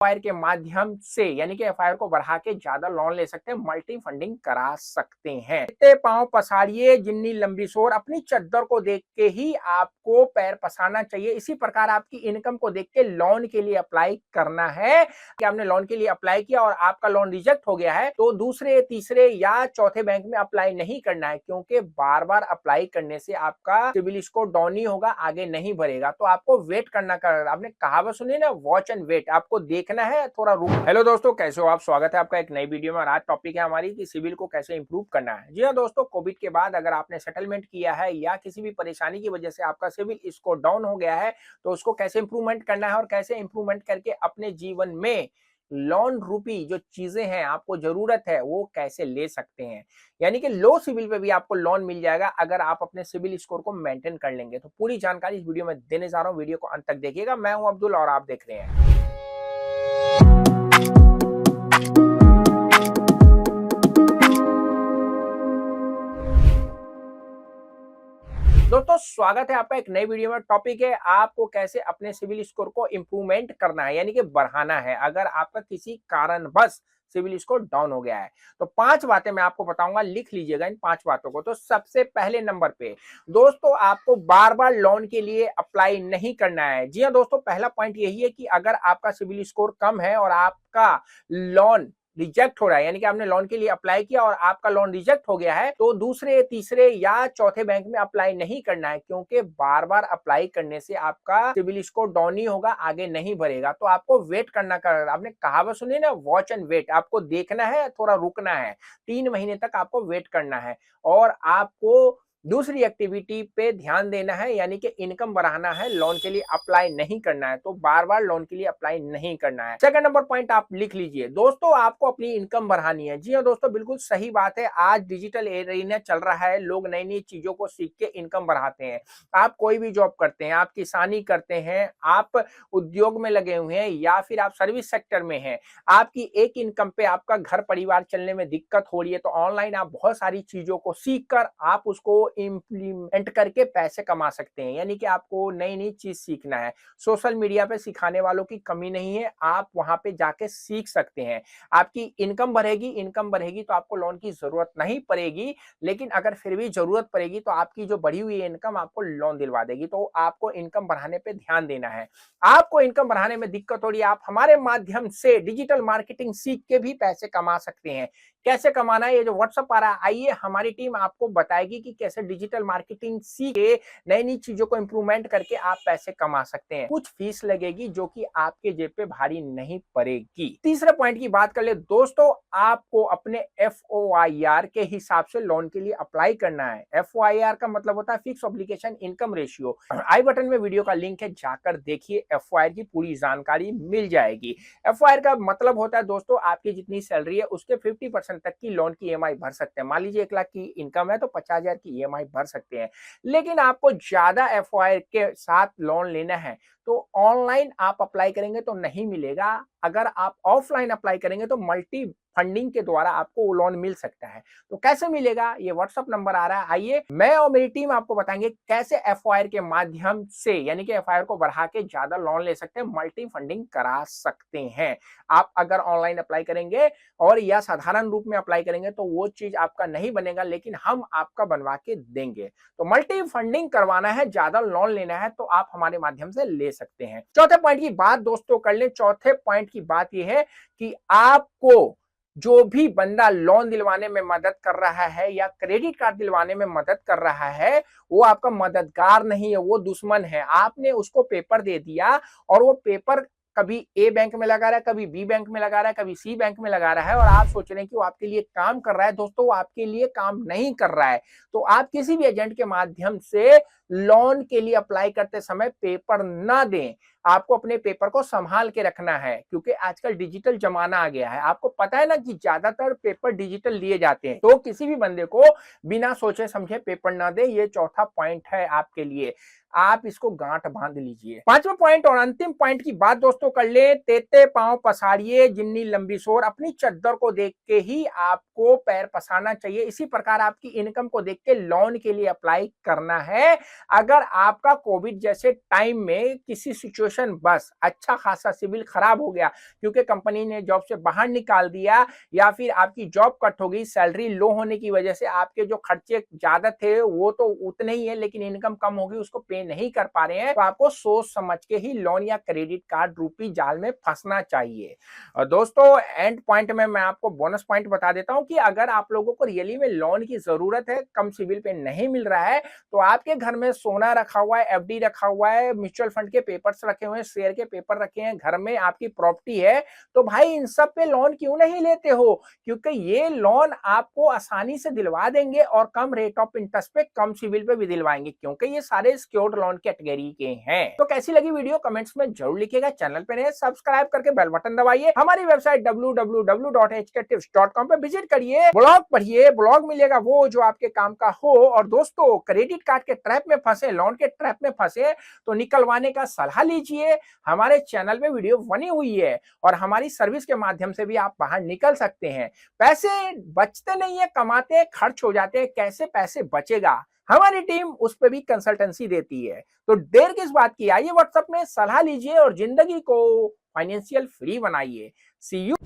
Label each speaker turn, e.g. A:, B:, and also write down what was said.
A: FIR के माध्यम से यानी कि एफआईआर को बढ़ा के ज्यादा लोन ले सकते हैं, मल्टी फंडिंग करा सकते हैं। इतने पांव पसारिए जितनी लंबी सोर, अपनी चद्दर को देख के ही आपको पैर पसारना चाहिए। इसी प्रकार आपकी इनकम को देख के लोन के लिए अप्लाई करना है। कि आपने लोन के लिए अप्लाई किया और आपका लोन रिजेक्ट हो गया है तो दूसरे, तीसरे या चौथे बैंक में अप्लाई नहीं करना है, क्योंकि बार बार अप्लाई करने से आपका सिबिल स्कोर डाउन ही होगा, आगे नहीं बढ़ेगा। तो आपको वेट करना कर, आपने कहावत सुनी ना, वॉच एंड वेट, आपको देखना है, थोड़ा रुक। हेलो दोस्तों, कैसे हो आप? स्वागत है आपका एक नई वीडियो में। और आज टॉपिक है हमारी कि सिबिल को कैसे इंप्रूव करना है। जी हाँ दोस्तों, कोविड के बाद अगर आपने सेटलमेंट किया है या किसी भी परेशानी की वजह से आपका सिबिल स्कोर डाउन हो गया है तो उसको कैसे इंप्रूवमेंट करना है और कैसे इंप्रूवमेंट करके अपने जीवन में लोन रूपी जो चीजें हैं आपको जरूरत है वो कैसे ले सकते हैं। यानी कि लो सिविल पे भी आपको लोन मिल जाएगा अगर आप अपने सिविल स्कोर को मेंटेन कर लेंगे। तो पूरी जानकारी इस वीडियो में देने जा रहा हूं, वीडियो को अंत तक देखिएगा। मैं हूं अब्दुल और आप देख रहे हैं। दोस्तों स्वागत है आपका एक नई वीडियो में। टॉपिक है आपको कैसे अपने सिविल स्कोर को इंप्रूवमेंट करना है, यानी कि बढ़ाना है अगर आपका किसी कारणवश सिविल स्कोर डाउन हो गया है। तो 5 बातें मैं आपको बताऊंगा, लिख लीजिएगा इन 5 बातों को। तो सबसे पहले नंबर पे दोस्तों, आपको बार बार लोन के लिए अप्लाई नहीं करना है। जी हाँ दोस्तों, पहला पॉइंट यही है कि अगर आपका सिविल स्कोर कम है और आपका लोन रिजेक्ट हो रहा है, यानी कि आपने लोन के लिए अप्लाई किया और आपका लोन रिजेक्ट हो गया है, तो दूसरे, तीसरे या चौथे बैंक में अप्लाई नहीं करना है, क्योंकि बार बार अप्लाई करने से आपका सिबिल स्कोर डाउन ही होगा, आगे नहीं बढ़ेगा। तो आपको वेट करना कर, आपने कहावत सुनी ना, वॉच एंड वेट, आपको देखना है, थोड़ा रुकना है। 3 महीने तक आपको वेट करना है और आपको दूसरी एक्टिविटी पे ध्यान देना है, यानी कि इनकम बढ़ाना है, लोन के लिए अप्लाई नहीं करना है। तो बार बार लोन के लिए अप्लाई नहीं करना है। सेकंड नंबर पॉइंट आप लिख लीजिए दोस्तों, आपको अपनी इनकम बढ़ानी है। जी हाँ दोस्तों, बिल्कुल सही बात है। आज डिजिटल एरिया चल रहा है, लोग नई नई चीजों को सीख के इनकम बढ़ाते हैं। आप कोई भी जॉब करते हैं, आप किसानी करते हैं, आप उद्योग में लगे हुए हैं या फिर आप सर्विस सेक्टर में हैं, आपकी एक इनकम पे आपका घर परिवार चलने में दिक्कत हो रही है, तो ऑनलाइन आप बहुत सारी चीजों को सीख कर आप उसको इंप्लीमेंट करके पैसे कमा सकते हैं। यानी कि आपको नई नई चीज सीखना है, सोशल मीडिया पे सिखाने वालों की कमी नहीं है, आप वहां पे जाके सीख सकते हैं। आपकी इनकम बढ़ेगी, इनकम बढ़ेगी तो आपको लोन की जरूरत नहीं पड़ेगी, लेकिन अगर फिर भी जरूरत पड़ेगी तो आपकी जो बढ़ी हुई इनकम आपको लोन दिलवा देगी। तो आपको इनकम बढ़ाने पे ध्यान देना है। आपको इनकम बढ़ाने में दिक्कत हो रही है, आप हमारे माध्यम से डिजिटल मार्केटिंग सीख के भी पैसे कमा सकते हैं। कैसे कमाना है, ये जो व्हाट्सएप आ रहा है, आइए हमारी टीम आपको बताएगी कि कैसे डिजिटल मार्केटिंग सीख के नई नई चीजों को इंप्रूवमेंट करके आप पैसे कमा सकते हैं। कुछ फीस लगेगी जो कि आपके जेब पे भारी नहीं पड़ेगी। तीसरे पॉइंट की बात कर ले दोस्तों, आपको अपने FOIR के हिसाब से लोन के लिए अप्लाई करना है। FOIR का मतलब होता है फिक्स ऑब्लिगेशन इनकम रेशियो। आई बटन में वीडियो का लिंक है, जाकर देखिए, FOIR की पूरी जानकारी मिल जाएगी। FOIR का मतलब होता है दोस्तों, आपकी जितनी सैलरी है उसके 50% तक की लोन की EMI भर सकते हैं। मान लीजिए 1 लाख की इनकम है तो 50,000 की EMI भर सकते हैं। लेकिन आपको ज्यादा FOIR के साथ लोन लेना है तो ऑनलाइन आप अप्लाई करेंगे तो नहीं मिलेगा, अगर आप ऑफलाइन अप्लाई करेंगे तो मल्टी फंडिंग के द्वारा आपको वो लोन मिल सकता है। तो कैसे मिलेगा, ये व्हाट्सएप नंबर आ रहा है, आइए मैं और मेरी टीम आपको बताएंगे कैसे FOIR के माध्यम से, यानी कि FOIR को बढ़ा के ज्यादा लोन ले सकते हैं, मल्टी फंडिंग करा सकते हैं। आप अगर ऑनलाइन अप्लाई करेंगे और या साधारण रूप में अप्लाई करेंगे तो वो चीज आपका नहीं बनेगा, लेकिन हम आपका बनवा के देंगे। तो मल्टी फंडिंग करवाना है, ज्यादा लोन लेना है तो आप हमारे माध्यम से ले सकते हैं। चौथे पॉइंट की बात दोस्तों कर ले। चौथे पॉइंट की बात यह है कि आपको जो भी बंदा लोन दिलवाने में मदद कर रहा है या क्रेडिट कार्ड दिलवाने में मदद कर रहा है, वो आपका मददगार नहीं है, वो दुश्मन है। आपने उसको पेपर दे दिया और वो पेपर कभी A बैंक में लगा रहा है, कभी B बैंक में लगा रहा है, कभी C बैंक में लगा रहा है और आप सोच रहे हैं कि वो आपके लिए काम कर रहा है। दोस्तों वो आपके लिए काम नहीं कर रहा है। तो आप किसी भी एजेंट के माध्यम से लोन के लिए अप्लाई करते समय पेपर ना दें। आपको अपने पेपर को संभाल के रखना है, क्योंकि आजकल डिजिटल जमाना आ गया है। आपको पता है ना कि ज्यादातर पेपर डिजिटल लिए जाते हैं, तो किसी भी बंदे को बिना सोचे समझे पेपर ना दे। ये चौथा पॉइंट है आपके लिए, आप इसको गांठ बांध लीजिए। पांचवा पॉइंट और अंतिम पॉइंट की बात दोस्तों कर ले। तेते पांव पसारिए जितनी लंबी सोर, अपनी चद्दर को देख के ही आपको पैर पसारना चाहिए। इसी प्रकार आपकी इनकम को देख के लोन के लिए अप्लाई करना है। अगर आपका कोविड जैसे टाइम में किसी सिचुएशन सिचुएशन बस अच्छा खासा सिविल खराब हो गया क्योंकि कंपनी ने जॉब से बाहर निकाल दिया या फिर आपकी जॉब कट हो गई, सैलरी लो होने की वजह से आपके जो खर्चे ज्यादा थे वो तो उतने ही है लेकिन इनकम कम होगी, उसको पे नहीं कर पा रहे हैं, तो आपको सोच समझ के ही लोन या क्रेडिट कार्ड रूपी जाल में फंसना चाहिए। और दोस्तों एंड पॉइंट में मैं आपको बोनस पॉइंट बता देता हूं कि अगर आप लोगों को रियली में लोन की जरूरत है, कम सिविल पे नहीं मिल रहा है, तो आपके घर में सोना रखा हुआ है, एफडी रखा हुआ है, म्यूचुअल फंड के पेपर्स रखे हुए हैं, शेयर के पेपर रखे हैं, घर में आपकी प्रॉपर्टी है, तो भाई इन सब पे लोन क्यों नहीं लेते हो? क्योंकि ये लोन आपको आसानी से दिलवा देंगे और कम रेट ऑफ इंटरेस्ट पे, कम सिविल पे भी दिलवाएंगे क्योंकि ये सारे सिक्योर्ड लोन कैटेगरी के हैं। तो कैसी लगी वीडियो कमेंट्स में जरूर लिखिएगा, चैनल पे नए सब्सक्राइब करके बेल बटन दबाइए, हमारी वेबसाइट www.hktips.com पे विजिट करिए, ब्लॉग पढ़िए, ब्लॉग मिलेगा वो जो आपके काम का हो। और दोस्तों क्रेडिट कार्ड के ट्रैप में फंसे, लोन के ट्रैप में फंसे तो निकलवाने का सलाह लीजिए, हमारे चैनल पे वीडियो बनी हुई है और हमारी सर्विस के माध्यम से भी आप बाहर निकल सकते हैं। पैसे बचते नहीं है, कमाते हैं, खर्च हो जाते हैं, कैसे पैसे बचेगा हमारी टीम उस पर भी कंसल्टेंसी देती है। तो देर किस बात की, आइए व्हाट्सएप में सलाह लीजिए और जिंदगी को फाइनेंशियल फ्री बनाइए। सी यू।